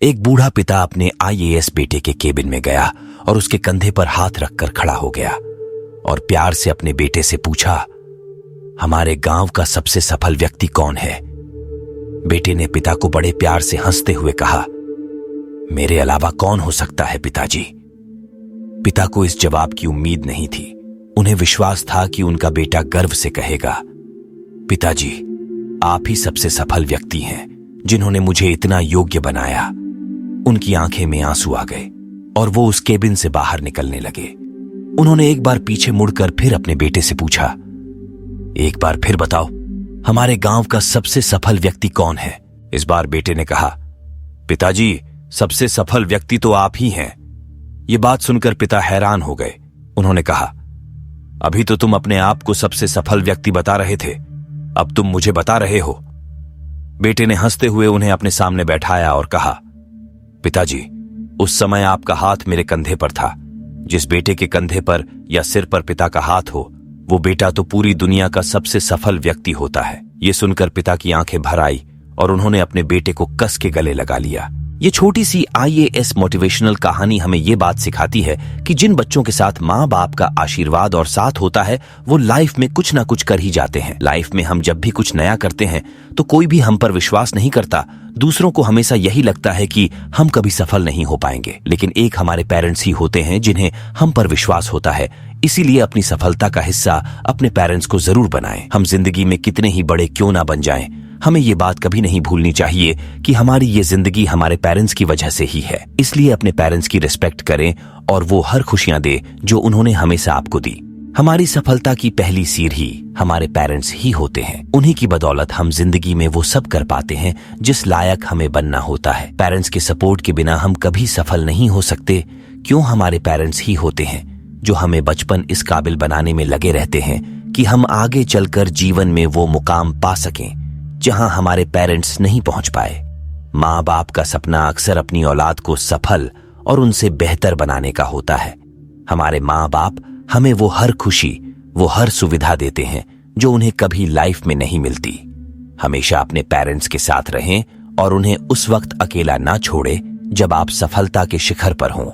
एक बूढ़ा पिता अपने आईएएस बेटे के केबिन में गया और उसके कंधे पर हाथ रखकर खड़ा हो गया और प्यार से अपने बेटे से पूछा, हमारे गांव का सबसे सफल व्यक्ति कौन है? बेटे ने पिता को बड़े प्यार से हंसते हुए कहा, मेरे अलावा कौन हो सकता है पिताजी? पिता को इस जवाब की उम्मीद नहीं थी। उन्हें विश्वास था कि उनका बेटा गर्व से कहेगा, पिताजी, आप ही सबसे सफल व्यक्ति हैं जिन्होंने मुझे इतना योग्य बनाया। उनकी आंखें में आंसू आ गए और वो उस केबिन से बाहर निकलने लगे। उन्होंने एक बार पीछे मुड़कर फिर अपने बेटे से पूछा, एक बार फिर बताओ, हमारे गांव का सबसे सफल व्यक्ति कौन है? इस बार बेटे ने कहा, पिताजी, सबसे सफल व्यक्ति तो आप ही हैं। ये बात सुनकर पिता हैरान हो गए। उन्होंने कहा, अभी तो तुम अपने आप को सबसे सफल व्यक्ति बता रहे थे, अब तुम मुझे बता रहे हो। बेटे ने हंसते हुए उन्हें अपने सामने बैठाया और कहा, पिताजी, उस समय आपका हाथ मेरे कंधे पर था। जिस बेटे के कंधे पर या सिर पर पिता का हाथ हो, वो बेटा तो पूरी दुनिया का सबसे सफल व्यक्ति होता है। ये सुनकर पिता की आंखें भर आई और उन्होंने अपने बेटे को कस के गले लगा लिया। ये छोटी सी आईएएस मोटिवेशनल कहानी हमें ये बात सिखाती है कि जिन बच्चों के साथ माँ बाप का आशीर्वाद और साथ होता है, वो लाइफ में कुछ ना कुछ कर ही जाते हैं। लाइफ में हम जब भी कुछ नया करते हैं तो कोई भी हम पर विश्वास नहीं करता। दूसरों को हमेशा यही लगता है कि हम कभी सफल नहीं हो पाएंगे, लेकिन एक हमारे पेरेंट्स ही होते हैं जिन्हें हम पर विश्वास होता है। इसीलिए अपनी सफलता का हिस्सा अपने पेरेंट्स को जरूर बनाएं। हम जिंदगी में कितने ही बड़े क्यों ना बन जाएं, हमें ये बात कभी नहीं भूलनी चाहिए कि हमारी ये जिंदगी हमारे पेरेंट्स की वजह से ही है। इसलिए अपने पेरेंट्स की रिस्पेक्ट करें और वो हर खुशियां दे जो उन्होंने हमेशा आपको दी। हमारी सफलता की पहली सीढ़ी हमारे पेरेंट्स ही होते हैं। उन्हीं की बदौलत हम जिंदगी में वो सब कर पाते हैं जिस लायक हमें बनना होता है। पेरेंट्स के सपोर्ट के बिना हम कभी सफल नहीं हो सकते। क्यों? हमारे पेरेंट्स ही होते हैं जो हमें बचपन इस काबिल बनाने में लगे रहते हैं कि हम आगे चलकर जीवन में वो मुकाम पा सकें जहां हमारे पेरेंट्स नहीं पहुंच पाए। माँ बाप का सपना अक्सर अपनी औलाद को सफल और उनसे बेहतर बनाने का होता है। हमारे माँ बाप हमें वो हर खुशी, वो हर सुविधा देते हैं जो उन्हें कभी लाइफ में नहीं मिलती। हमेशा अपने पेरेंट्स के साथ रहें और उन्हें उस वक्त अकेला ना छोड़े जब आप सफलता के शिखर पर हों।